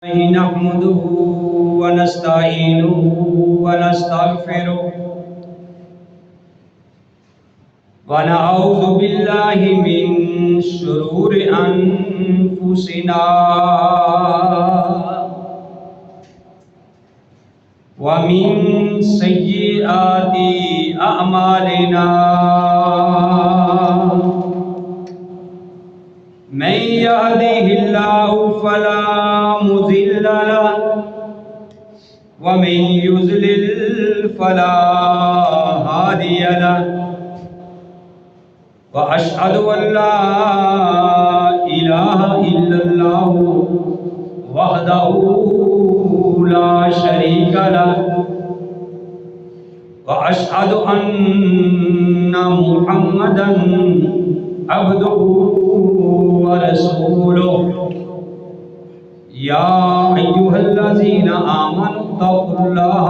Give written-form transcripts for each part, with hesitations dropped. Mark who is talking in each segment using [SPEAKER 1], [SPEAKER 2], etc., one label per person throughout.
[SPEAKER 1] نحمده ونستعينه ونستغفره ونعوذ بالله من شرور أنفسنا ومن سيئات أعمالنا من يهده الله فلا مضل له ومن يضلل فلا هادي له وأشهد أن لا إله إلا الله وحده لا شريك له وأشهد أن محمدا عبده ورسوله يا أيها الذين آمنوا اتقوا الله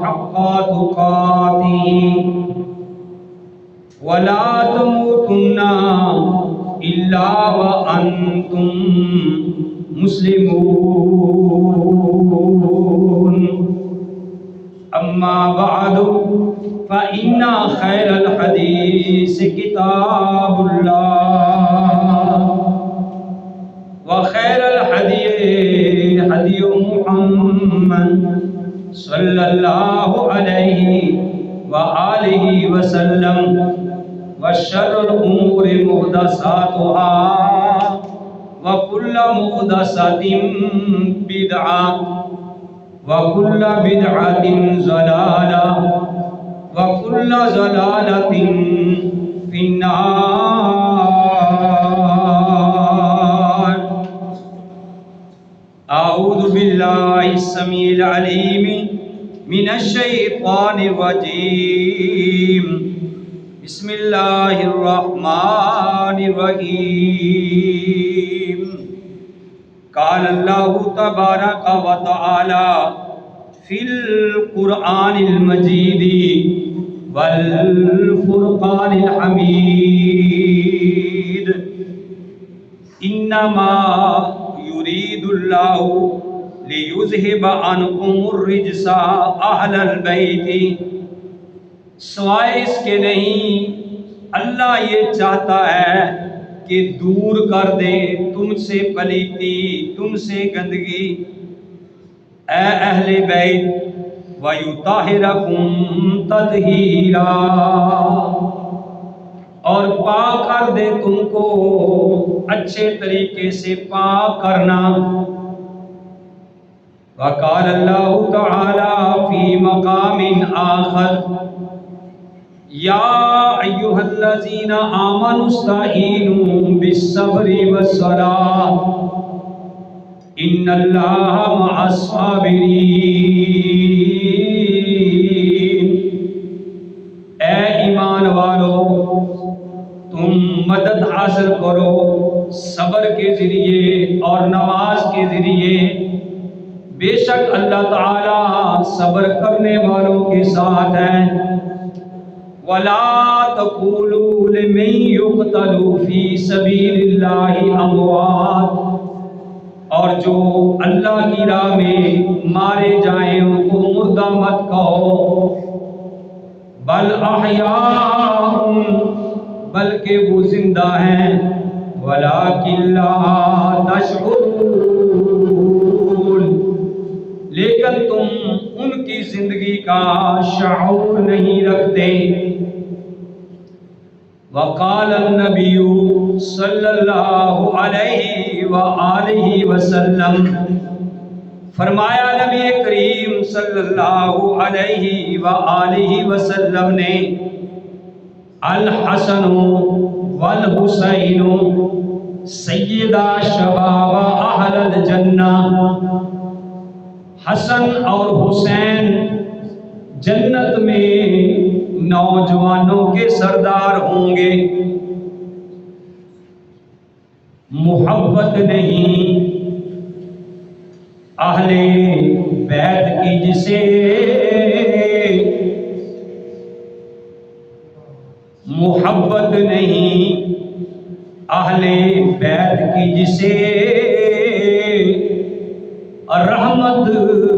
[SPEAKER 1] حق تقاته ولا تموتن إلا وأنتم مسلمون أما بعد فإن خير الحديث كتاب الله وخير الهدي هدي محمد صلى الله عليه وآله وسلم وشر الأمور محدثاتها وكل محدثة بدعة وكل بدعة ضلالة وكل ضلالة في النار. أعوذ بالله السميع العليم من الشيطان الرجيم. بسم الله الرحمن الرحيم. قال الله تبارك وتعالى في القرآن المجيد والفرقان الحميد إنما يريد الله ليذهب عنكم الرجس أهل البيت. سوائے اس کے نہیں اللہ یہ چاہتا ہے کہ دور کر دے تم سے پلیتی، تم سے گندگی، اے اہل بیت، وَيُطَهِّرَكُمْ تَطْهِيرًا، اور پاک کر دے تم کو اچھے طریقے سے پاک کرنا. وقال اللہ تعالی فی مقام آخر یا ایھا الذین آمنوا استعینوا بالصبر والصلاۃ ان اللہ مع الصابرین. اے ایمان والو، تم مدد حاصل کرو صبر کے ذریعے اور نماز کے ذریعے. بے شک اللہ تعالی صبر کرنے والوں کے ساتھ ہیں. وَلَا تَقُولُوا لِمَن يُقْتَلُ فِي سَبِيلِ اللَّهِ أَمْوَاتٌ، اور جو اللہ کی راہ میں مارے جائیں ان کو مردہ مت کہو. بل احیاء، بلکہ وہ زندہ ہیں. وَلَٰكِن لَّا تَشْعُرُونَ، لیکن تم ان کی زندگی کا شعور نہیں رکھتے. وقال النبی صلی اللہ علیہ وآلہ وسلم، فرمایا نبی کریم صلی اللہ علیہ وآلہ وسلم نے، الحسن والحسین سیدہ شباب اہل الجنہ. حسن اور حسین جنت میں نوجوانوں کے سردار ہوں گے. محبت نہیں اہل بیت کی جسے محبت نہیں اہل بیت کی جسے رحمت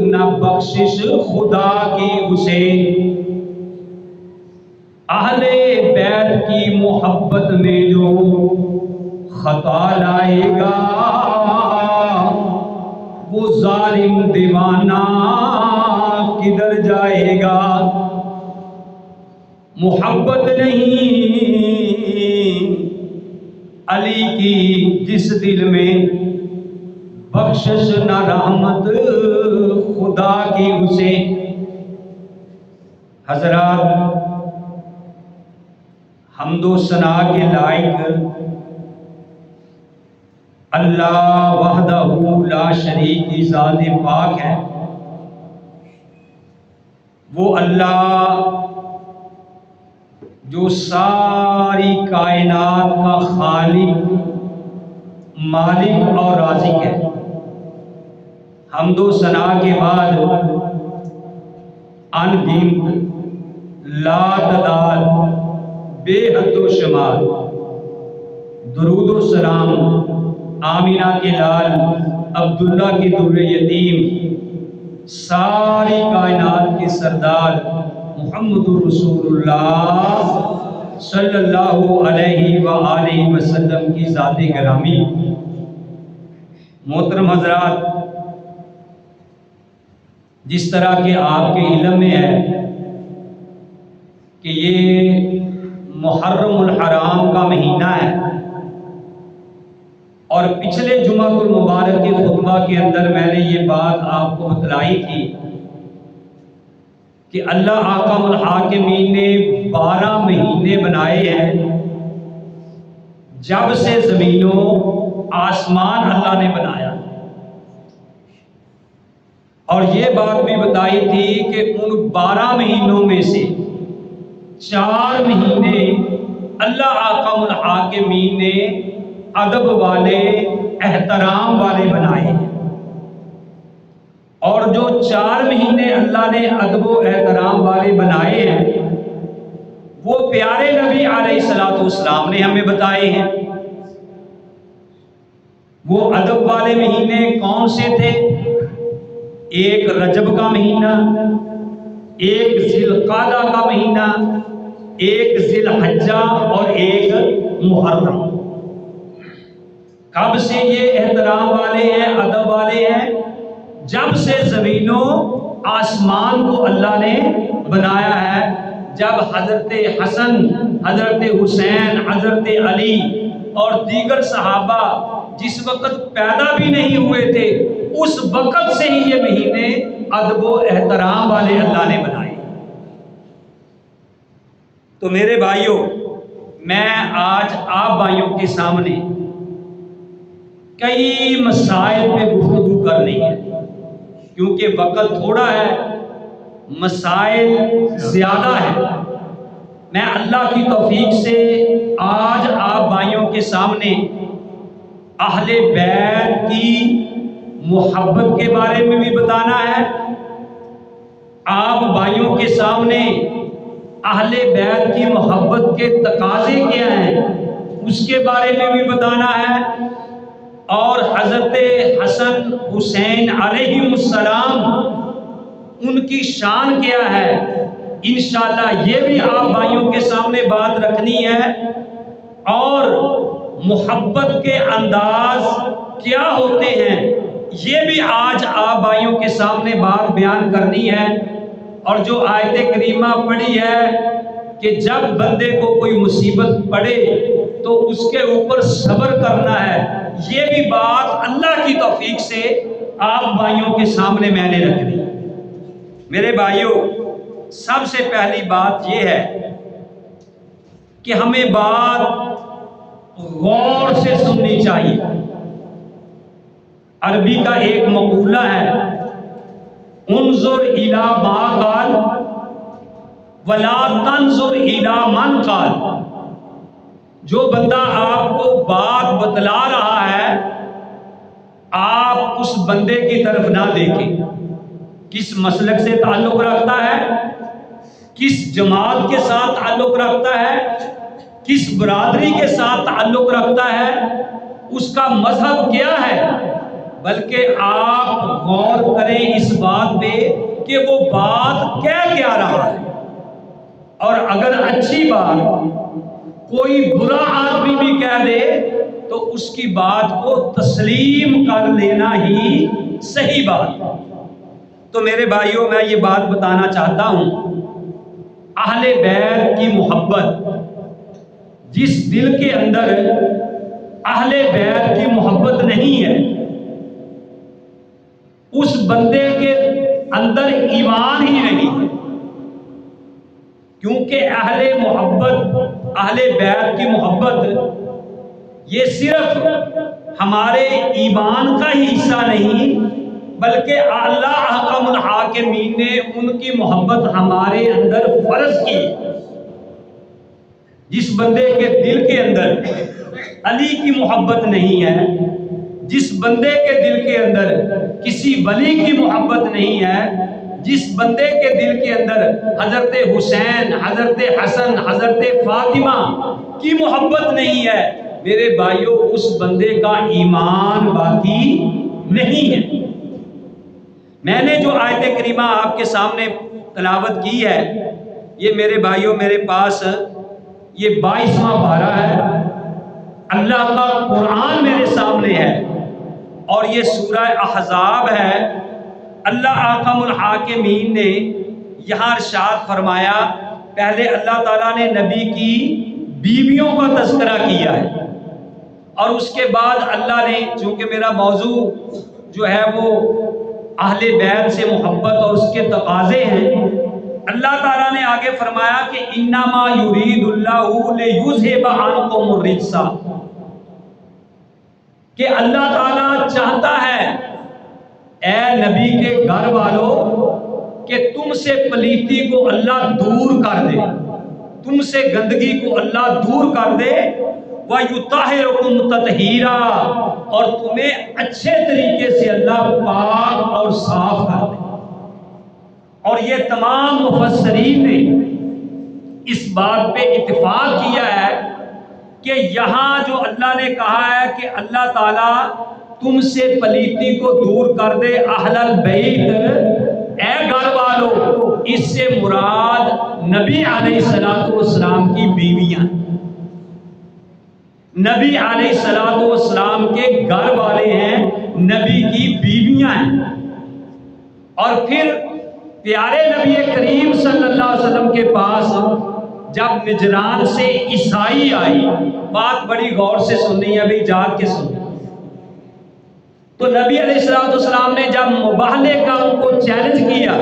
[SPEAKER 1] نہ بخشش خدا کی اسے، اہل بیت کی محبت میں جو خطا لائے گا، وہ ظالم دیوانہ کدھر جائے گا۔ محبت نہیں علی کی جس دل میں، بخشش نہ رحمت خدا کی اسے۔ حضرات، حمد و ثنا کے لائق اللہ وحدہ لا شریک کی ذات پاک ہے۔ وہ اللہ جو ساری کائنات کا خالق، مالک اور رازق ہے۔ حمد و ثنا کے بعد ان گنت، لا تعداد، بے حد و شمار درود و سلام آمینہ کے لال عبداللہ کی در یتیم، ساری کائنات کے سردار محمد رسول اللہ صلی اللہ علیہ وآلہ وسلم کی ذات گرامی۔ محترم حضرات، جس طرح کہ آپ کے علم میں ہے کہ یہ محرم الحرام کا مہینہ ہے، اور پچھلے جمعہ المبارک کے خطبہ کے اندر میں نے یہ بات آپ کو بتلائی تھی کہ اللہ احکم الحاکمین نے 12 مہینے بنائے ہیں جب سے زمین و آسمان اللہ نے بنایا، اور یہ بات بھی بتائی تھی کہ ان 12 مہینوں میں سے 4 مہینے اللہ احکم الحاکمین نے ادب والے، احترام والے بنائے ہیں، اور جو 4 مہینے اللہ نے ادب و احترام والے بنائے ہیں وہ پیارے نبی علیہ الصلوۃ والسلام نے ہمیں بتائے ہیں۔ وہ ادب والے مہینے کون سے تھے؟ ایک رجب کا مہینہ، ایک ذی القعدہ کا مہینہ، ایک ذی الحجہ اور ایک محرم۔ کب سے یہ احترام والے ہیں، ادب والے ہیں؟ جب سے زمین و آسمان کو اللہ نے بنایا ہے، جب حضرت حسن، حضرت حسین، حضرت علی اور دیگر صحابہ جس وقت پیدا بھی نہیں ہوئے تھے، اس وقت سے ہی یہ مہینے ادب و احترام والے اللہ نے بنائے۔ تو میرے بھائیوں، میں آج آپ بھائیوں کے سامنے کئی مسائل پہ گفتگو کرنی ہے، کیونکہ وقت تھوڑا ہے، مسائل زیادہ ہے۔ میں اللہ کی توفیق سے آج آپ بھائیوں کے سامنے اہل بیت کی محبت کے بارے میں بھی بتانا ہے، آپ بھائیوں کے سامنے اہل بیت کی محبت کے تقاضے کیا ہیں اس کے بارے میں بھی بتانا ہے، اور حضرت حسن حسین علیہ السلام ان کی شان کیا ہے، انشاءاللہ یہ بھی آپ بھائیوں کے سامنے بات رکھنی ہے، اور محبت کے انداز کیا ہوتے ہیں یہ بھی آج آپ بھائیوں کے سامنے بات بیان کرنی ہے۔ اور جو آیت کریمہ پڑھی ہے کہ جب بندے کو کوئی مصیبت پڑے تو اس کے اوپر صبر کرنا ہے، یہ بھی بات اللہ کی توفیق سے آپ بھائیوں کے سامنے میں نے رکھنی۔ میرے بھائیوں، سب سے پہلی بات یہ ہے کہ ہمیں بات غور سے سننی چاہیے۔ عربی کا ایک مقولہ ہے، انظر الی ما قال ولا تنظر الی من قال۔ جو بندہ آپ کو بات بتلا رہا ہے، آپ اس بندے کی طرف نہ دیکھیں، کس مسلک سے تعلق رکھتا ہے، کس جماعت کے ساتھ تعلق رکھتا ہے، کس برادری کے ساتھ تعلق رکھتا ہے، اس کا مذہب کیا ہے، بلکہ آپ غور کریں اس بات پہ کہ وہ بات کہہ کیا رہا ہے، اور اگر اچھی بات کوئی برا آدمی بھی کہہ دے تو اس کی بات کو تسلیم کر لینا ہی صحیح بات ہے۔ تو میرے بھائیوں، میں یہ بات بتانا چاہتا ہوں، اہل بیت کی محبت، جس دل کے اندر اہل بیت کی محبت نہیں ہے، اس بندے کے اندر ایمان ہی نہیں ہے، کیونکہ اہل بیت کی محبت یہ صرف ہمارے ایمان کا ہی حصہ نہیں، بلکہ اللہ احکم الحاکمین نے ان کی محبت ہمارے اندر فرض کی۔ جس بندے کے دل کے اندر علی کی محبت نہیں ہے، جس بندے کے دل کے اندر کسی ولی کی محبت نہیں ہے، جس بندے کے دل کے اندر حضرت حسین، حضرت حسن، حضرت فاطمہ کی محبت نہیں ہے، میرے بھائیوں، اس بندے کا ایمان باقی نہیں ہے۔ میں نے جو آیت کریمہ آپ کے سامنے تلاوت کی ہے، یہ میرے بھائیوں میرے پاس یہ 22واں پارہ ہے، اللہ کا قرآن میرے سامنے ہے، اور یہ سورہ احزاب ہے۔ اللہ احکم الحاکمین نے یہاں ارشاد فرمایا، پہلے اللہ تعالیٰ نے نبی کی بیویوں کا تذکرہ کیا ہے، اور اس کے بعد اللہ نے، چونکہ میرا موضوع جو ہے وہ اہل بیت سے محبت اور اس کے تقاضے ہیں، اللہ تعالیٰ نے آگے فرمایا کہ انما یرید اللہ لیذھب عنکم الرجس، کہ اللہ تعالیٰ چاہتا ہے اے نبی کے گھر والوں کہ تم سے پلیتی کو اللہ دور کر دے، تم سے گندگی کو اللہ دور کر دے، وَيُطَہِّرُکُمْ تَطْہِیرًا، اور تمہیں اچھے طریقے سے اللہ پاک اور صاف کر دے۔ اور یہ تمام مفسرین نے اس بات پہ اتفاق کیا ہے کہ یہاں جو اللہ نے کہا ہے کہ اللہ تعالیٰ تم سے پلیتی کو دور کر دے، اہل البیت، اے گھر والو، اس سے مراد نبی علیہ السلام کی بیویاں، نبی علیہ السلام کے گھر والے ہیں، نبی کی بیویاں ہیں۔ اور پھر پیارے نبی کریم صلی اللہ علیہ وسلم کے پاس جب نجران سے عیسائی آئی، بات بڑی غور سے سننی ہے، ابھی جاگ کے سننی، تو نبی علیہ السلام نے جب مباہلے کا ان کو چیلنج کیا،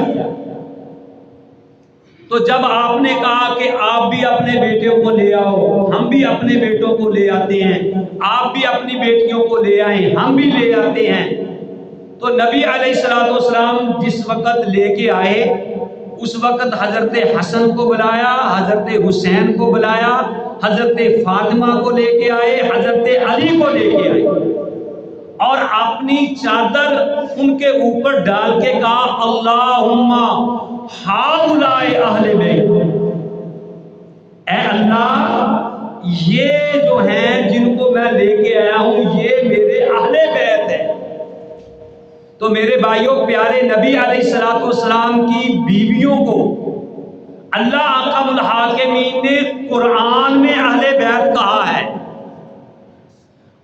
[SPEAKER 1] تو جب آپ نے کہا کہ آپ بھی اپنے بیٹوں کو لے آؤ، ہم بھی اپنے بیٹوں کو لے آتے ہیں، آپ بھی اپنی بیٹیوں کو لے آئیں، ہم بھی لے آتے ہیں، تو نبی علیہ السلام جس وقت لے کے آئے، اس وقت حضرت حسن کو بلایا، حضرت حسین کو بلایا، حضرت فاطمہ کو لے کے آئے، حضرت علی کو لے کے آئے، اور اپنی چادر ان کے اوپر ڈال کے کہا اللہم ہؤلاء اہل بیت، اے اللہ یہ جو ہیں جن کو میں لے کے آیا ہوں یہ میرے اہل بیت ہیں۔ تو میرے بھائیوں، پیارے نبی علیہ السلام کی بیویوں کو اللہ احکم الحاکمین نے قرآن میں اہل بیت کہا ہے،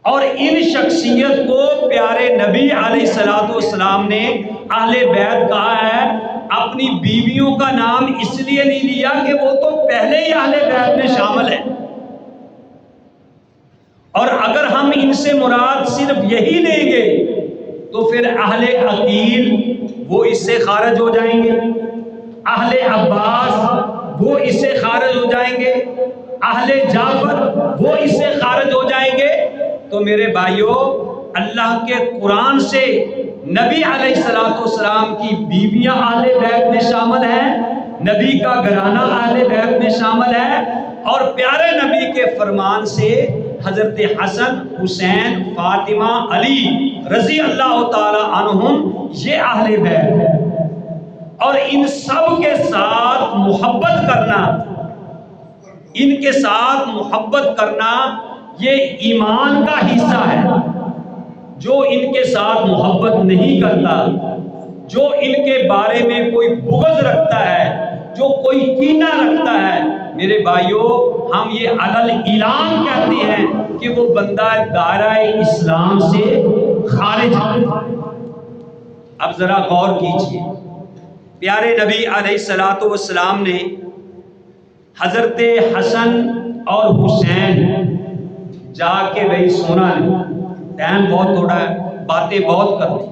[SPEAKER 1] اور ان شخصیت کو پیارے نبی علیہ السلام نے اہل بیت کہا ہے۔ اپنی بیویوں کا نام اس لیے نہیں لیا کہ وہ تو پہلے ہی اہل بیت میں شامل ہیں، اور اگر ہم ان سے مراد صرف یہی لیں گے تو پھر اہل عقیل وہ اس سے خارج ہو جائیں گے، اہل عباس وہ اس سے خارج ہو جائیں گے، اہل جعفر وہ اس سے خارج ہو جائیں گے۔ تو میرے بھائیوں، اللہ کے قرآن سے نبی علیہ السلام کی بیویاں اہل بیت میں شامل ہیں، نبی کا گھرانہ اہل بیت میں شامل ہے، اور پیارے نبی کے فرمان سے حضرت حسن، حسین، فاطمہ، علی رضی اللہ تعالی عنہم یہ اہل بیت ہے۔ اور ان سب کے ساتھ محبت کرنا، ان کے ساتھ محبت کرنا یہ ایمان کا حصہ ہے۔ جو ان کے ساتھ محبت نہیں کرتا، جو ان کے بارے میں کوئی بغض رکھتا ہے، جو کوئی کینہ رکھتا ہے، میرے بھائیوں ہم یہ علل اعلان کہتے ہیں کہ وہ بندہ دائرہ اسلام سے خارج ہے۔ اب ذرا غور کیجئے، پیارے نبی علیہ الصلوۃ والسلام نے حضرت حسن اور حسین جا کے وہی سونا نہیں، ٹائم بہت تھوڑا ہے، باتیں بہت کرنی،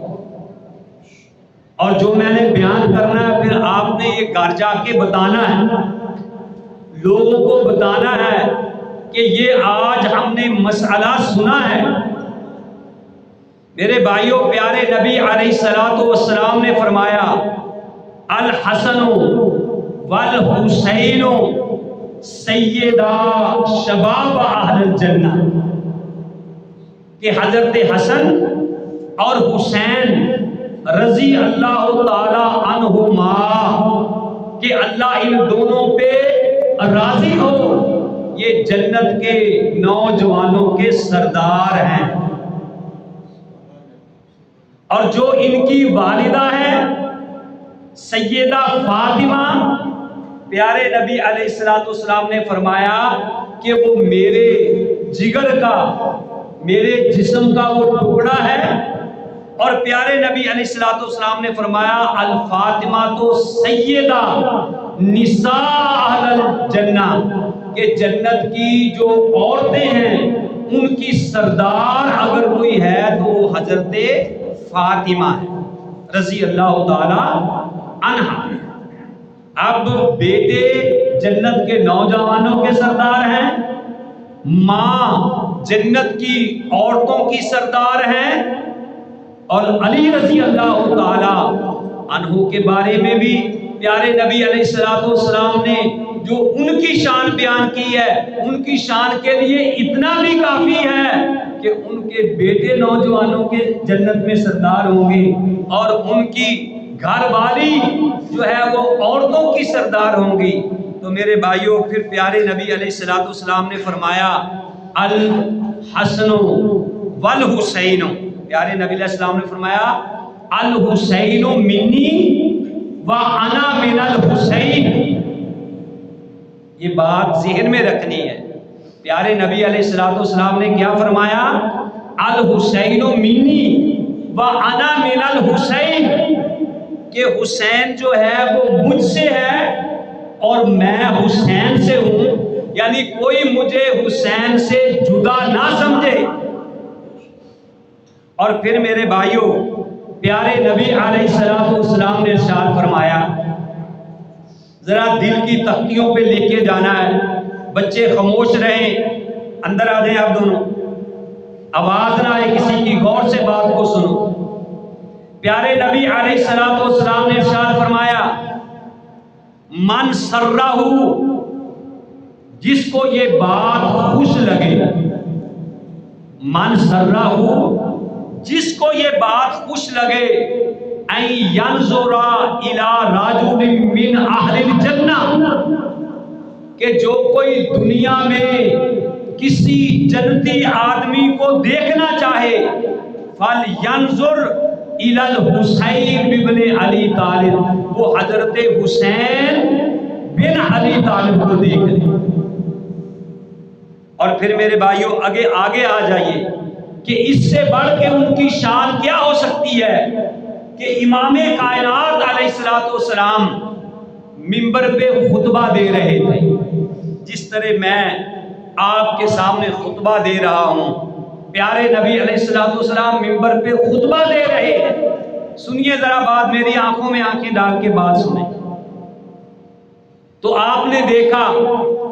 [SPEAKER 1] اور جو میں نے بیان کرنا ہے پھر آپ نے یہ گھر جا کے بتانا ہے، لوگوں کو بتانا ہے کہ یہ آج ہم نے مسئلہ سنا ہے۔ میرے بھائیوں پیارے نبی علیہ الصلوۃ والسلام نے فرمایا الحسن والحسین سیدہ شباب اہل الجنہ، کہ حضرت حسن اور حسین رضی اللہ تعالی عنہما، کہ اللہ ان دونوں پہ راضی ہو، یہ جنت کے نوجوانوں کے سردار ہیں، اور جو ان کی والدہ ہے سیدہ فاطمہ، پیارے نبی علیہ الصلوۃ والسلام نے فرمایا کہ وہ میرے جگر کا، میرے جسم کا وہ ٹکڑا ہے، اور پیارے نبی علیہ الصلوۃ والسلام نے فرمایا الفاطمہ تو سیدہ نساء اہل الجنہ، کہ جنت کی جو عورتیں ہیں ان کی سردار اگر کوئی ہے تو وہ حضرت فاطمہ ہے رضی اللہ تعالی عنہا۔ اب بیٹے جنت کے نوجوانوں کے سردار ہیں، ماں جنت کی عورتوں کی سردار ہیں، اور علی رضی اللہ تعالی عنہ کے بارے میں بھی پیارے نبی علیہ الصلوۃ والسلام نے جو ان کی شان بیان کی ہے، ان کی شان کے لیے اتنا بھی کافی ہے کہ ان کے بیٹے نوجوانوں کے جنت میں سردار ہوں گے، اور ان کی گھر والی جو ہے وہ عورتوں کی سردار ہوں گی۔ تو میرے بھائیوں پھر پیارے نبی علیہ الصلوۃ والسلام نے فرمایا الحسن والحسین، پیارے نبی علیہ السلام نے فرمایا الحسین منی وانا من الحسین، یہ بات ذہن میں رکھنی ہے۔ پیارے نبی علیہ الصلوۃ والسلام نے کیا فرمایا؟ الحسین منی وانا من الحسین، کہ حسین جو ہے وہ مجھ سے ہے اور میں حسین سے ہوں، یعنی کوئی مجھے حسین سے جدا نہ سمجھے۔ اور پھر میرے بھائیوں پیارے نبی علیہ الصلوۃ والسلام نے ارشاد فرمایا، ذرا دل کی تختیوں پہ لے کے جانا ہے، بچے خاموش رہیں، اندر آ جائیں آپ دونوں، آواز نہ آئے کسی کی، غور سے بات کو سنو۔ پیارے نبی علیہ الصلوۃ والسلام نے ارشاد فرمایا من سرہ، جس کو یہ بات خوش لگے، من سرہ، جس کو یہ بات خوش لگے، ان ینظر الی رجل من اہل الجنہ، کہ جو کوئی دنیا میں کسی جنتی آدمی کو دیکھنا چاہے، فلینظر الی الحسین بن علی طالب، وہ حضرت حسین بن علی طالب کو دیکھ لے۔ اور پھر میرے بھائیوں آگے آ جائیے کہ اس سے بڑھ کے ان کی شان کیا ہو سکتی ہے کہ امام کائنات علیہ الصلوۃ والسلام منبر پہ خطبہ دے رہے تھے، جس طرح میں آپ کے سامنے خطبہ دے رہا ہوں، پیارے نبی علیہ الصلوۃ والسلام منبر پہ خطبہ دے رہے ہیں۔ سنیے ذرا بات، میری آنکھوں میں آنکھیں ڈال کے بات سنیں۔ تو آپ نے دیکھا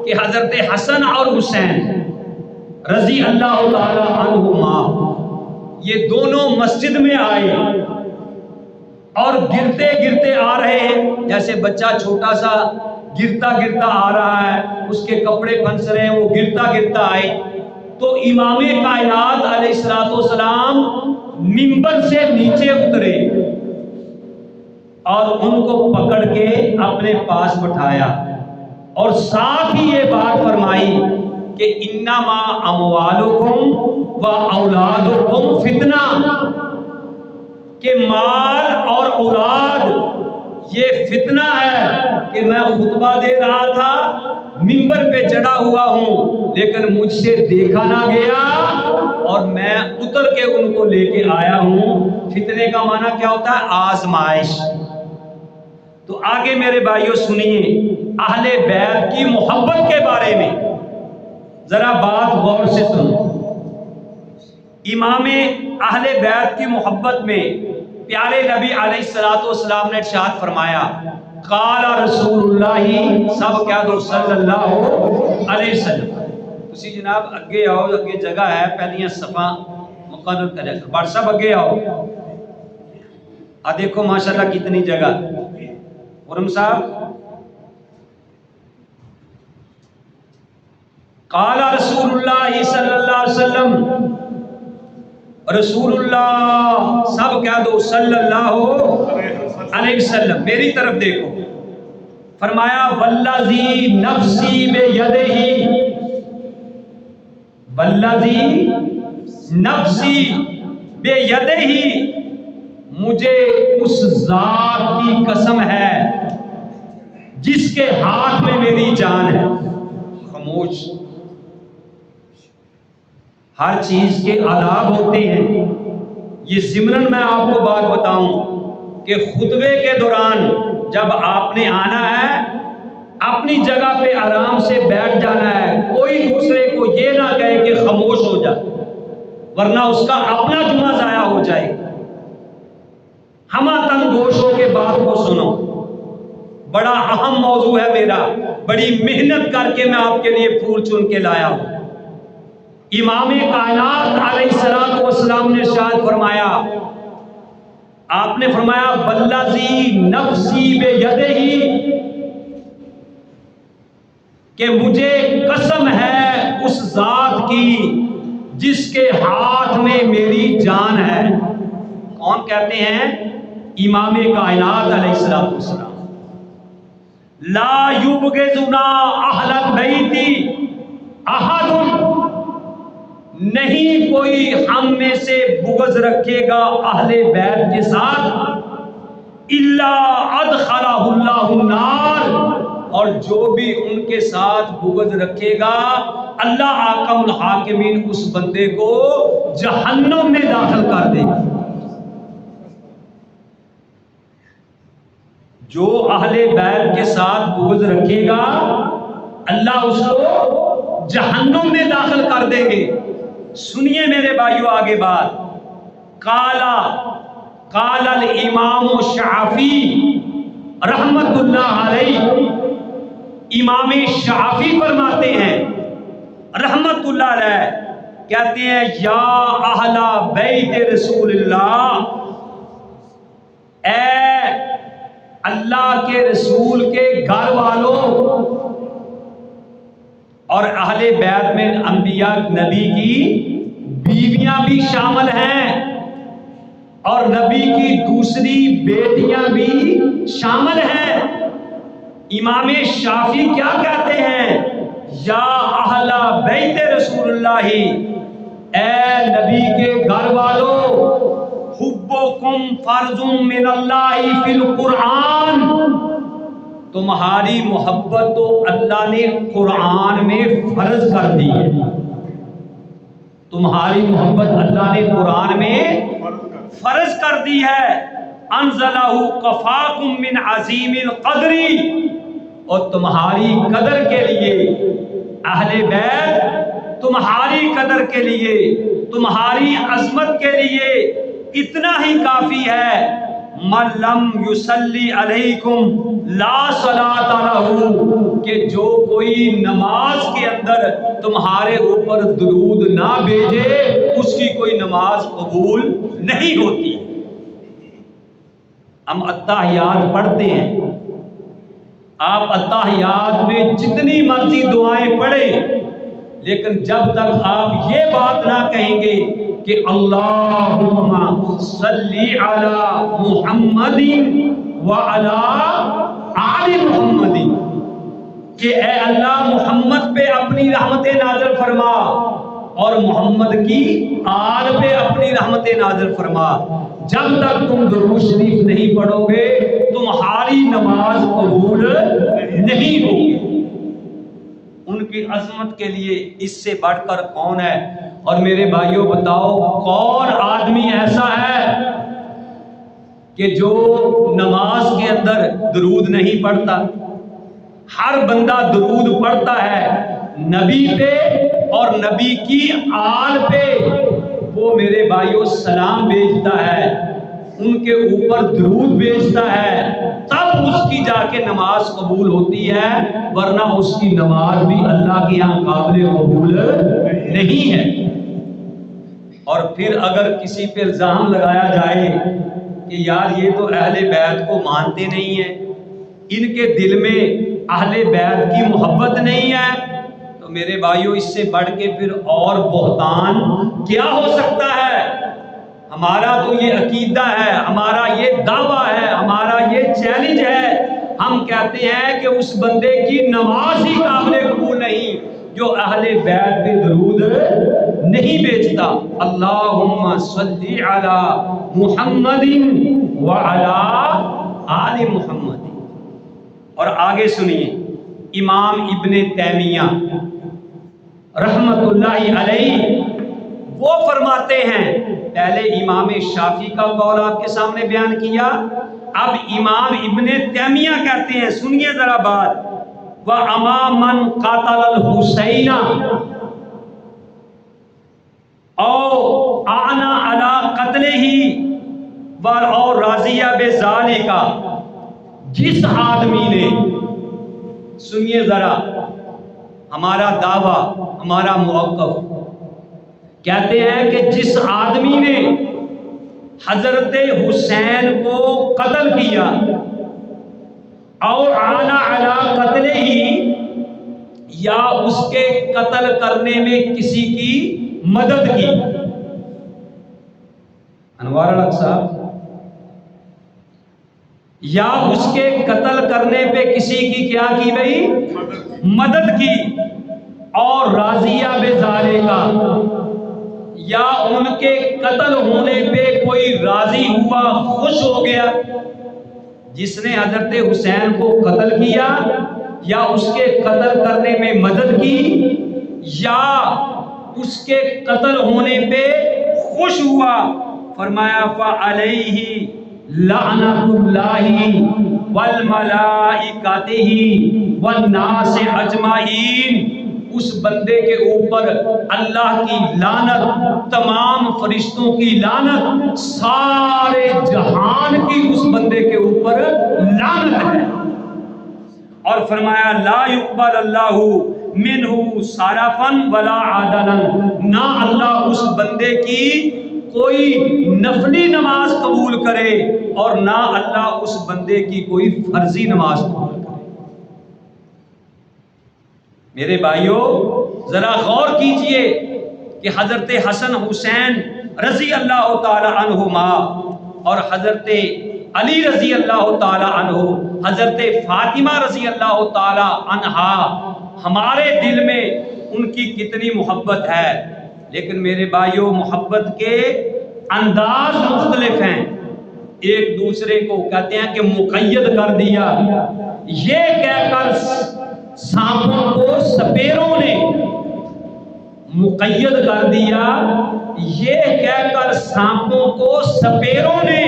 [SPEAKER 1] کہ حضرت حسن اور حسین رضی اللہ تعالی عنہما یہ دونوں مسجد میں آئے اور گرتے گرتے آ رہے ہیں، جیسے بچہ چھوٹا سا گرتا گرتا آ رہا ہے، اس کے کپڑے پھنس رہے ہیں، وہ گرتا گرتا آئے، تو امام کائنات علیہ الصلوۃ والسلام منبر سے نیچے اترے اور ان کو پکڑ کے اپنے پاس بٹھایا، اور ساتھ ہی یہ بات فرمائی کہ انما اموالکم وَأَوْلَادُكُمْ فتنہ، کہ مال اور اولاد یہ فتنہ ہے، کہ میں خطبہ دے رہا تھا، منبر پہ چڑھا ہوا ہوں، لیکن مجھ سے دیکھا نہ گیا اور میں اتر کے ان کو لے کے آیا ہوں۔ فتنے کا معنی کیا ہوتا ہے؟ آزمائش۔ تو آگے میرے بھائیوں سنیے، اہل بیت کی محبت کے بارے میں ذرا بات غور سے سنو۔ امام اہل بیت کی محبت میں پیارے نبی علیہ السلام نے ارشاد فرمایا، قال رسول اللہ، سب کہہ دو صلی اللہ علیہ وسلم۔ تسی جناب اگے آؤ، اگے جگہ ہے، پہلیاں صفحہ مقرر کرے، بڑھ سب اگے آؤ۔ دیکھو ماشاءاللہ کتنی جگہ۔ غرم صاحب، قال رسول اللہ صلی اللہ علیہ وسلم، رسول اللہ، سب کہہ دو صلی اللہ علیہ وسلم، میری طرف دیکھو، فرمایا والذی نفسی بیدہ، والذی نفسی بیدہ، مجھے اس ذات کی قسم ہے جس کے ہاتھ میں میری جان ہے۔ خاموش، ہر چیز کے آداب ہوتے ہیں۔ یہ ضمناً میں آپ کو بات بتاؤں کہ خطبے کے دوران جب آپ نے آنا ہے، اپنی جگہ پہ آرام سے بیٹھ جانا ہے، کوئی دوسرے کو یہ نہ کہے کہ خاموش ہو جا، ورنہ اس کا اپنا جمعہ ضائع ہو جائے۔ ہمہ تن گوش ہو کے بات کو سنو، بڑا اہم موضوع ہے میرا، بڑی محنت کر کے میں آپ کے لیے پھول چن کے لایا ہوں۔ امام کائنات علیہ السلام نے ارشاد فرمایا، آپ نے فرمایا والذی نفسی بیدہ، کہ مجھے قسم ہے اس ذات کی جس کے ہاتھ میں میری جان ہے۔ کون کہتے ہیں؟ امام کائنات علیہ السلام۔ لا یبغضنا اہل البیت احد، نہیں کوئی ہم میں سے بغض رکھے گا اہل بیت کے ساتھ، الا ادخلہ اللہ النار، اور جو بھی ان کے ساتھ بغض رکھے گا اللہ حاکم الحاکمین اس بندے کو جہنم میں داخل کر دے گا۔ جو اہل بیت کے ساتھ بغض رکھے گا اللہ اس کو جہنم میں داخل کر دیں گے۔ سنیے میرے بھائیو آگے بات، قال الامام الشافعی رحمت اللہ علیہ، امام شافعی فرماتے ہیں رحمت اللہ علیہ، کہتے ہیں یا اہل بیت رسول اللہ، اے اللہ کے رسول کے گھر والوں، اور اہل بیت میں انبیاء نبی کی بیویاں بھی شامل ہیں اور نبی کی دوسری بیٹیاں بھی شامل ہیں۔ امام شافعی کیا کہتے ہیں؟ یا اہل بیت رسول اللہ، اے نبی کے گھر والوں، حبکم فرض من اللہ فی القرآن، تمہاری محبت تو اللہ نے قرآن میں فرض کر دی ہے۔ تمہاری محبت اللہ نے قرآن میں فرض کر دی ہے۔ انزلہ کفاکم من عظیم القدر، اور تمہاری قدر کے لیے اہل بیت، تمہاری قدر کے لیے، تمہاری عظمت کے لیے اتنا ہی کافی ہے، من لم یصلی علیکم لا صلاۃ لہ، کہ جو کوئی نماز کے اندر تمہارے اوپر درود نہ بھیجے اس کی کوئی نماز قبول نہیں ہوتی۔ ہم اتحیات پڑھتے ہیں، آپ اتحیات میں جتنی مرضی دعائیں پڑھیں، لیکن جب تک آپ یہ بات نہ کہیں گے کہ اللہم صلی علی محمد وعلی آل محمد، کہ اے اللہ محمد پہ اپنی رحمت نازل فرما اور محمد کی آل پہ اپنی رحمت نازل فرما. جب تک تم درود شریف نہیں پڑھو گے تمہاری نماز قبول نہیں ہوگی. ان کی عظمت کے لیے اس سے بڑھ کر کون ہے؟ اور میرے بھائیوں بتاؤ کون آدمی ایسا ہے کہ جو نماز کے اندر درود نہیں پڑھتا؟ ہر بندہ درود پڑھتا ہے نبی پہ اور نبی کی آل پہ. وہ میرے بھائیوں سلام بھیجتا ہے، ان کے اوپر درود بھیجتا ہے، تب اس کی جا کے نماز قبول ہوتی ہے، ورنہ اس کی نماز بھی اللہ کے یہاں قابل قبول نہیں ہے. اور پھر اگر کسی پہ الزام لگایا جائے کہ یار یہ تو اہل بیت کو مانتے نہیں ہیں، ان کے دل میں اہل بیت کی محبت نہیں ہے، تو میرے بھائیوں اس سے بڑھ کے پھر اور بہتان کیا ہو سکتا ہے؟ ہمارا تو یہ عقیدہ ہے، ہمارا یہ دعویٰ ہے، ہمارا یہ چیلنج ہے. ہم کہتے ہیں کہ اس بندے کی نماز ہی قابل قبول نہیں جو اہل بیت پہ درود نہیں بیچتا. اللہم صلی علی محمد وعلی آل محمد. اور آگے سنیے امام ابن تیمیہ رحمت اللہ علیہ وہ فرماتے ہیں، پہلے امام شافعی کا قول آپ کے سامنے بیان کیا، اب امام ابن تیمیہ کہتے ہیں، سنیے ذرا بات، وَأَمَا مَنْ قَاتَلَ الْحُسَيْنَ او آنا علی قتلہ اور راضیہ بذالک. جس آدمی نے، سنیے ذرا ہمارا دعویٰ، ہمارا موقف، کہتے ہیں کہ جس آدمی نے حضرت حسین کو قتل کیا اور آنا علی قتلہ ہی، یا اس کے قتل کرنے میں کسی کی مدد کی. انوار الحق صاحب، یا اس کے قتل کرنے پہ کسی کی کیا کی بھئی؟ مدد کی. اور راضیہ بذالک، یا ان کے قتل ہونے پہ کوئی راضی ہوا، خوش ہو گیا. جس نے حضرت حسین کو قتل کیا یا اس کے قتل کرنے میں مدد کی یا اس کے قتل ہونے پہ خوش ہوا، فرمایا فعلیہ لعنت اللہ والملائکۃ والناس اجمعین. اس بندے کے اوپر اللہ کی لعنت، تمام فرشتوں کی لعنت، سارے جہان کی اس بندے کے اوپر لعنت ہے. اور فرمایا لا یقبل اللہ منہ صرفا ولا عدلا، نہ اللہ اس بندے کی کوئی نفلی نماز قبول کرے اور نہ اللہ اس بندے کی کوئی فرضی نماز قبول کرے. میرے بھائیوں ذرا غور کیجئے کہ حضرت حسن حسین رضی اللہ تعالی عنہما اور حضرت علی رضی اللہ تعالی عنہ، حضرت فاطمہ رضی اللہ تعالی عنہا، ہمارے دل میں ان کی کتنی محبت ہے، لیکن میرے بھائیوں محبت کے انداز مختلف ہیں. ایک دوسرے کو کہتے ہیں کہ مقید کر دیا، یہ کہہ کر سانپوں کو سپیروں نے مقید کر دیا، یہ کہہ کر سانپوں کو سپیروں نے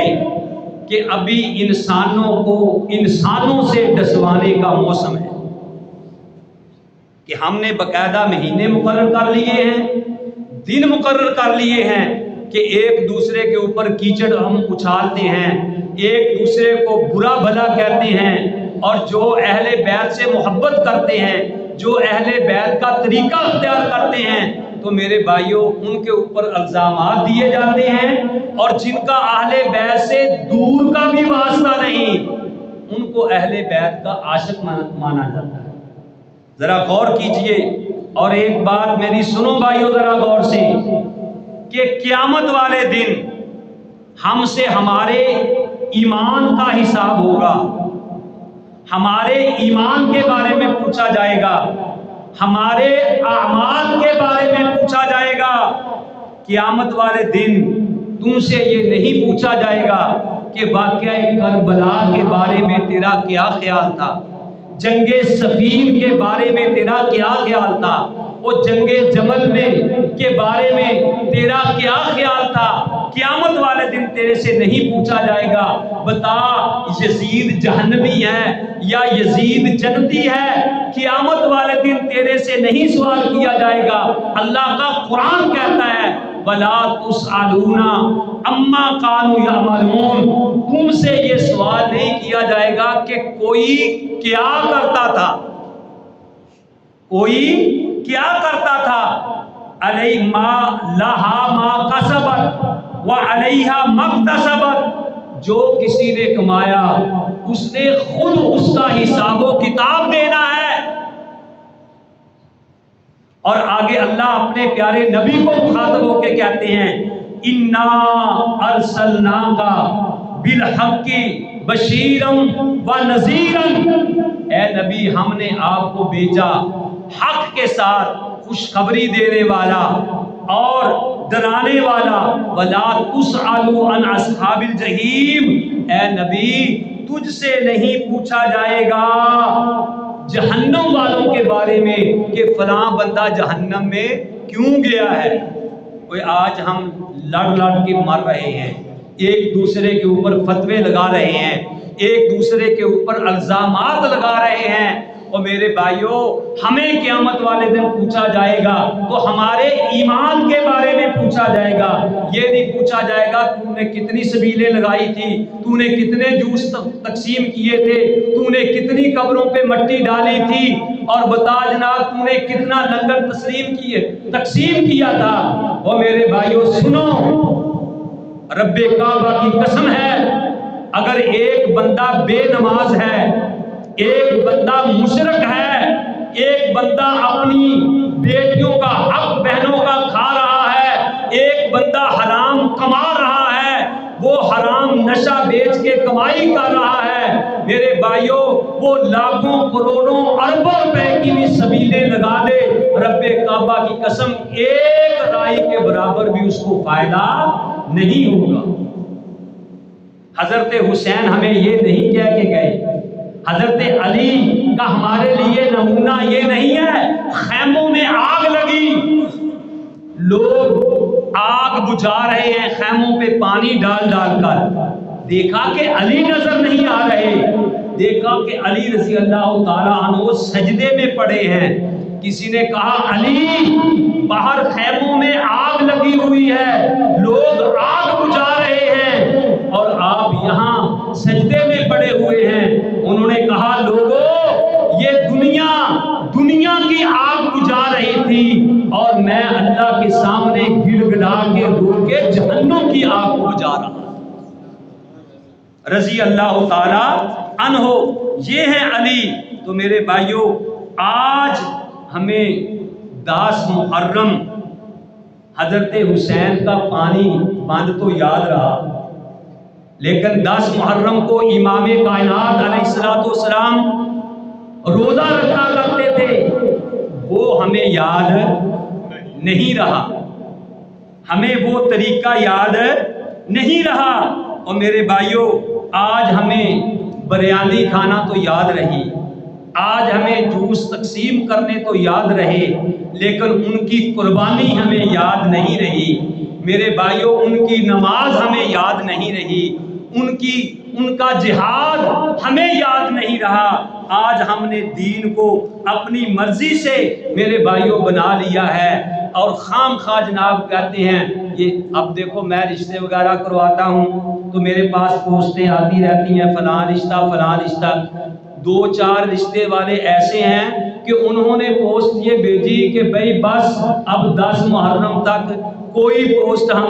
[SPEAKER 1] کہ ابھی انسانوں کو انسانوں سے ڈسوانے کا موسم ہے. کہ ہم نے باقاعدہ مہینے مقرر کر لیے ہیں، دن مقرر کر لیے ہیں کہ ایک دوسرے کے اوپر کیچڑ ہم اچھالتے ہیں، ایک دوسرے کو برا بھلا کہتے ہیں، اور جو اہل بیت سے محبت کرتے ہیں، جو اہل بیت کا طریقہ اختیار کرتے ہیں، تو میرے بھائیوں ان کے اوپر الزامات دیے جاتے ہیں، اور جن کا اہل بیت سے دور کا بھی واسطہ نہیں ان کو اہل بیت کا عاشق مانا جاتا ہے. ذرا غور کیجئے. اور ایک بات میری سنو بھائیوں ذرا غور سے، کہ قیامت والے دن ہم سے ہمارے ایمان کا حساب ہوگا، ہمارے ایمان کے بارے میں پوچھا جائے گا، ہمارے اعمال کے بارے میں پوچھا جائے گا۔ قیامت والے دن تم سے یہ نہیں پوچھا جائے گا کہ واقعہ کربلا کے بارے میں تیرا کیا خیال تھا، جنگ صفین کے بارے میں تیرا کیا خیال تھا، وہ جنگ جمل میں کے بارے میں تیرا کیا خیال تھا۔ قیامت والے دن تیرے سے نہیں پوچھا جائے گا بتا یزید جہنمی ہے یا یزید جنتی ہے۔ قیامت والے دن تیرے سے نہیں سوال کیا جائے گا۔ اللہ کا قرآن کہتا ہے وَلَا تُسْأَلُونَ عَمَّا كَانُوا يَعْمَلُونَ، تم سے یہ سوال نہیں کیا جائے گا کہ کوئی کیا کرتا تھا، کوئی کیا کرتا تھا۔ علیہ ما لہا ما کسبت وعلیہا مکتسبت، جو کسی نے کمایا اس نے خود اس کا حساب و کتاب دینا ہے۔ اور آگے اللہ اپنے پیارے نبی کو مخاطب ہو کے کہتے ہیں انا ارسلناک بالحق بشیرا ونذیرا، اے نبی ہم نے آپ کو بھیجا حق کے ساتھ خوشخبری دینے والا اور ڈرانے والا۔ ولا تسألوا عن اصحاب الجحیم، اے نبی تجھ سے نہیں پوچھا جائے گا جہنم والوں کے بارے میں کہ فلاں بندہ جہنم میں کیوں گیا ہے۔ کوئی آج ہم لڑ لڑ کے مر رہے ہیں، ایک دوسرے کے اوپر فتوے لگا رہے ہیں، ایک دوسرے کے اوپر الزامات لگا رہے ہیں۔ اور میرے بھائیوں ہمیں قیامت والے دن پوچھا جائے گا تو ہمارے ایمان کے بارے میں پوچھا جائے گا، یہ نہیں پوچھا جائے گا تو نے کتنی سبیلیں لگائی تھی، تو نے کتنے جوس تقسیم کیے تھے، تو نے کتنی قبروں پہ مٹی ڈالی تھی، اور بتا جناب تو نے کتنا لنگر تقسیم کیا تھا۔ اور میرے بھائیوں سنو، رب کعبہ کی قسم ہے اگر ایک بندہ بے نماز ہے، ایک بندہ مشرک ہے، ایک بندہ اپنی بیٹیوں کا حق بہنوں کا کھا رہا ہے، ایک بندہ حرام کما رہا ہے، وہ حرام نشہ بیچ کے کمائی کر رہا ہے، میرے بھائیوں وہ لاکھوں کروڑوں اربوں روپے کی بھی سبیلیں لگا دے، رب کعبہ کی قسم ایک رائی کے برابر بھی اس کو فائدہ نہیں ہوگا۔ حضرت حسین ہمیں یہ نہیں کہہ کے گئے، حضرت علی کا ہمارے لیے نمونہ یہ نہیں ہے خیموں میں آگ لگی، لوگ آگ بجھا رہے ہیں خیموں پہ پانی ڈال ڈال کر، دیکھا کہ علی نظر نہیں آ رہے، دیکھا کہ علی رضی اللہ تعالیٰ عنہ سجدے میں پڑے ہیں، کسی نے کہا علی باہر خیموں میں آگ لگی ہوئی ہے، لوگ آگ بجھا رہے ہیں اور آپ یہاں سجدے میں پڑے ہوئے ہیں۔ انہوں نے کہا لوگوں یہ دنیا کی آگ بجھا رہی تھی اور میں اللہ کے سامنے گڑ گڑا کے رو کے جہنم کی آگ کو بجھا رہا، رضی اللہ تعالی عنہ، یہ ہے علی۔ تو میرے بھائیوں آج ہمیں 10 محرم حضرت حسین کا پانی بند تو یاد رہا، لیکن 10 محرم کو امام کائنات علیہ السلام روزہ رکھا کرتے تھے، وہ ہمیں یاد نہیں رہا، ہمیں وہ طریقہ یاد نہیں رہا۔ اور میرے بھائیوں آج ہمیں بریانی کھانا تو یاد رہی، آج ہمیں جوس تقسیم کرنے تو یاد رہے، لیکن ان کی قربانی ہمیں یاد نہیں رہی، میرے بھائیوں ان کی نماز ہمیں یاد نہیں رہی، ان کا جہاد ہمیں یاد نہیں رہا۔ آج ہم نے دین کو اپنی مرضی سے میرے بھائیوں بنا لیا ہے اور خام خواہ جناب کہتے ہیں یہ اب دیکھو میں رشتے وغیرہ کرواتا ہوں تو میرے پاس پوسٹیں آتی رہتی ہیں فلاں رشتہ، 2-4 رشتے والے ایسے ہیں کہ انہوں نے پوسٹ یہ بھیجی کہ بھائی بس اب 10 محرم تک کوئی پوسٹ ہم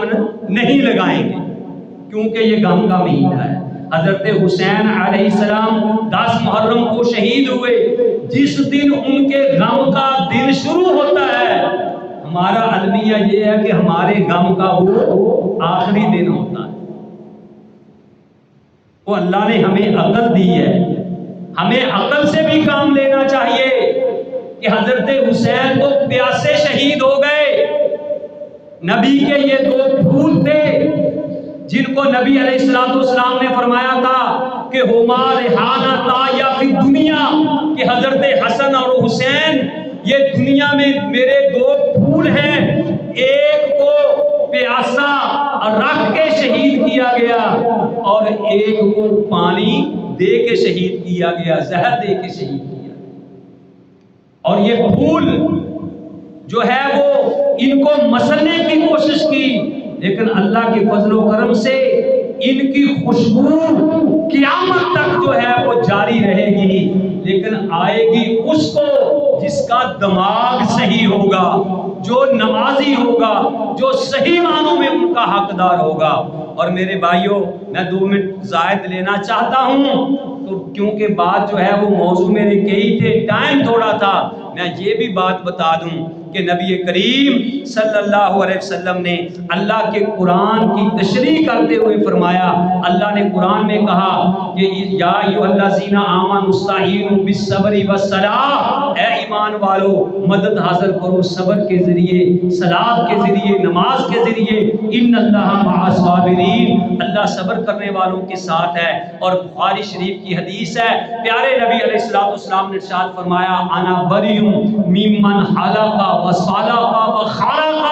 [SPEAKER 1] نہیں لگائیں گے کیونکہ یہ غم کا مہینہ ہے۔ حضرت حسین علیہ السلام 10 محرم کو شہید ہوئے، جس دن ان کے غم کا دن شروع ہوتا ہے، ہمارا المیہ یہ ہے کہ ہمارے غم کا وہ آخری دن ہوتا ہے۔ وہ اللہ نے ہمیں عقل دی ہے، ہمیں عقل سے بھی کام لینا چاہیے۔ کہ حضرت حسین تو پیاسے شہید ہو گئے. نبی کے یہ دو پھول تھے جن کو نبی علیہ السلام نے فرمایا تھا کہ ہما ریحانتا یا فی دنیا، کہ حضرت حسن اور حسین یہ دنیا میں میرے دو پھول ہیں. ایک کو پیاسا رکھ کے شہید کیا گیا اور ایک کو پانی دے کے شہید کیا گیا، زہر دے کے شہید کیا. اور یہ پھول جو ہے وہ ان کو مسلنے کی کوشش کی، لیکن اللہ کے فضل و کرم سے ان کی خوشبو قیامت تک جو ہے وہ جاری رہے گی، لیکن آئے گی اس کو جس کا دماغ صحیح ہوگا، جو نمازی ہوگا، جو صحیح معنوں میں ان کا حقدار ہوگا. اور میرے بھائیوں، میں 2 منٹ زائد لینا چاہتا ہوں تو کیونکہ بات جو ہے وہ موضوع میرے کئی تھے، ٹائم تھوڑا تھا. میں یہ بھی بات بتا دوں کہ نبی کریم صلی اللہ علیہ وسلم نے اللہ کے قرآن کی تشریح کرتے ہوئے فرمایا، اللہ نے قرآن میں کہا کہ یا ایھا الذین آمنوا استعینوا بالصبر والصلاۃ، اے ایمان والو مدد حاصل کرو صبر کے ذریعے، صلاۃ کے ذریعے، نماز کے ذریعے. ان اللہ مع الصابرین، اللہ صبر کرنے والوں کے ساتھ ہے. اور بخاری شریف کی حدیث ہے، پیارے نبی علیہ السلام نے ارشاد فرمایا انا بری ممن حلق وصالح وخارق،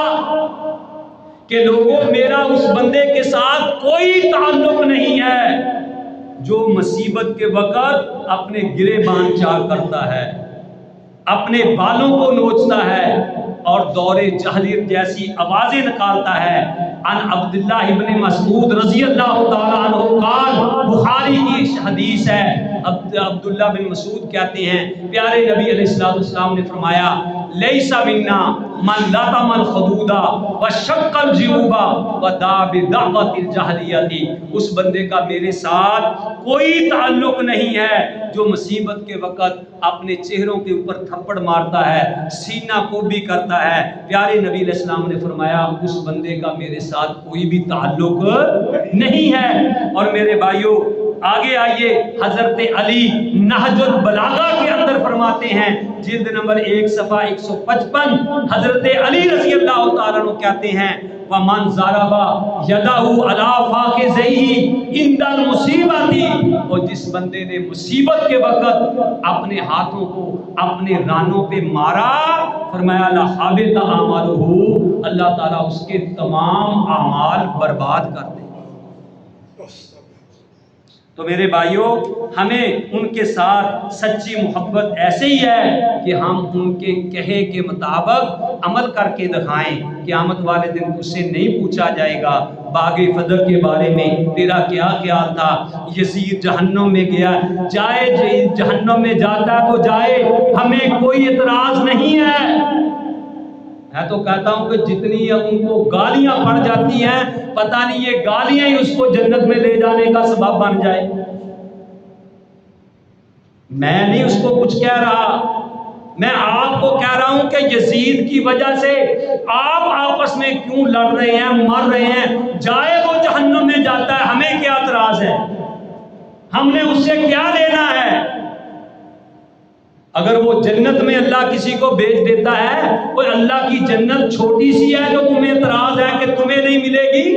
[SPEAKER 1] کہ لوگوں میرا اس بندے کے ساتھ کوئی تعلق نہیں ہے جو مصیبت کے وقت اپنے گرے بان چاک کرتا ہے، اپنے بالوں کو نوچتا ہے اور دور جہلیت جیسی آوازیں نکالتا ہے. عن عبداللہ ابن مسعود رضی اللہ تعالیٰ عنہ قال، بخاری کی حدیث ہے، عبداللہ بن مسعود کہتے ہیں پیارے نبی علیہ السلام نے فرمایا لیس منا من لطم الخدود وشق الجیوب ودعا بدعوۃ الجاہلیۃ، اس بندے کا میرے ساتھ کوئی تعلق نہیں ہے جو مصیبت کے وقت اپنے چہروں کے اوپر تھپڑ مارتا ہے، سینہ کو بھی کرتا ہے. پیارے نبی علیہ السلام نے فرمایا اس بندے کا میرے ساتھ کوئی بھی تعلق نہیں ہے. اور میرے بھائیوں آگے آئیے، حضرت علی نہج البلاغہ کے اندر فرماتے ہیں، جلد نمبر 1 صفحہ 155، حضرت علی رضی اللہ تعالیٰ عنہ کہتے ہیں وَمَنْ ضَرَبَ يَدَهُ عَلَىٰ فَاخِذَيْهِ عِنْدَ الْمُصِيبَةِ، اور جس بندے نے مصیبت کے وقت اپنے ہاتھوں کو اپنے رانوں پہ مارا، فرمایا لَحَبِطَ أَعْمَالُهُ، اللہ تعالیٰ اس کے تمام اعمال برباد کر دے. تو میرے بھائیوں، ہمیں ان کے ساتھ سچی محبت ایسے ہی ہے کہ ہم ان کے کہے کے مطابق عمل کر کے دکھائیں. قیامت والے دن تجھ سے نہیں پوچھا جائے گا باغ فدر کے بارے میں تیرا کیا خیال تھا، یزید جہنم میں گیا، جائے جہنم میں جاتا تو جائے، ہمیں کوئی اعتراض نہیں ہے. میں تو کہتا ہوں کہ جتنی ان کو گالیاں پڑ جاتی ہیں، پتہ نہیں یہ گالیاں ہی اس کو جنت میں لے جانے کا سبب بن جائے. میں نہیں اس کو کچھ کہہ رہا، میں آپ کو کہہ رہا ہوں کہ یزید کی وجہ سے آپ آپس میں کیوں لڑ رہے ہیں، مر رہے ہیں. جائے وہ جہنم میں جاتا ہے، ہمیں کیا اعتراض ہے، ہم نے اس سے کیا لینا ہے. اگر وہ جنت میں اللہ کسی کو بھیج دیتا ہے، کوئی اللہ کی جنت چھوٹی سی ہے جو تمہیں اعتراض ہے کہ تمہیں نہیں ملے گی.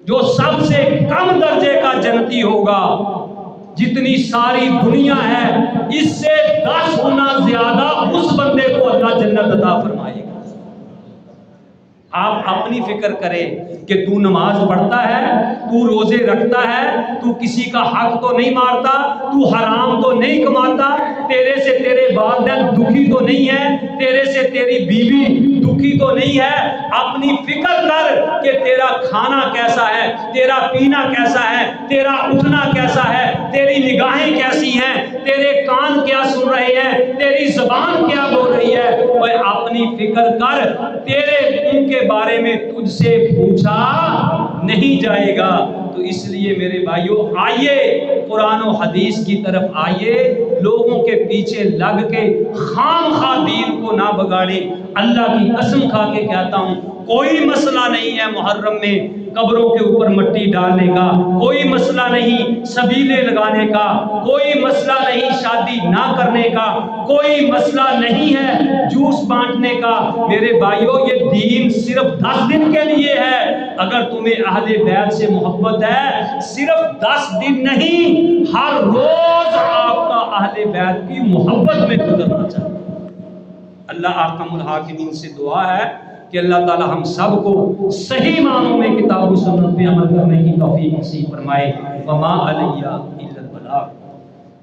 [SPEAKER 1] جو سب سے کم درجے کا جنتی ہوگا، جتنی ساری دنیا ہے اس سے 10 گنا زیادہ اس بندے کو اللہ جنت عطا فرمائے گا. آپ اپنی فکر کریں کہ تو نماز پڑھتا ہے، تو روزے رکھتا ہے، تو کسی کا حق تو نہیں مارتا، تو حرام تو نہیں کماتا، تیرے سے تیرے والدین دکھی تو نہیں ہے، تیرے سے تیری بیوی دکھی تو نہیں ہے. اپنی فکر کر کہ تیرا کھانا کیسا ہے، تیرا پینا کیسا ہے، تیرا اٹھنا کیسا ہے، تیری نگاہیں کیسی ہیں، تیرے کان کیا سن رہے ہیں، تیری زبان کیا بول رہی ہے. وہ اپنی فکر کر، تیرے ان کے بارے میں تجھ سے پوچھا نہیں جائے گا. تو اس لیے میرے بھائیوں، آئیے قرآن و حدیث کی طرف آئیے، لوگوں کے پیچھے لگ کے خام خواہ دین کو نہ بگاڑیں. اللہ کی قسم کھا کے کہتا ہوں، کوئی مسئلہ نہیں ہے محرم میں قبروں کے اوپر مٹی ڈالنے کا، کوئی مسئلہ نہیں سبیلے لگانے کا، کوئی مسئلہ نہیں شادی نہ کرنے کا، کوئی مسئلہ نہیں ہے جوس بانٹنے کا۔ میرے بھائیوں یہ دین صرف 10 دن کے لیے ہے۔ اگر تمہیں اہل بیت سے محبت ہے صرف 10 دن نہیں، ہر روز آپ کا اہل بیت کی محبت میں گزرنا چاہیے۔ اللہ احکم الحاکمین سے دعا ہے کہ اللہ تعالی ہم سب کو صحیح معنوں میں کتاب و سنت پہ عمل کرنے کی توفیق نصیب فرمائے۔ وما علیہ الا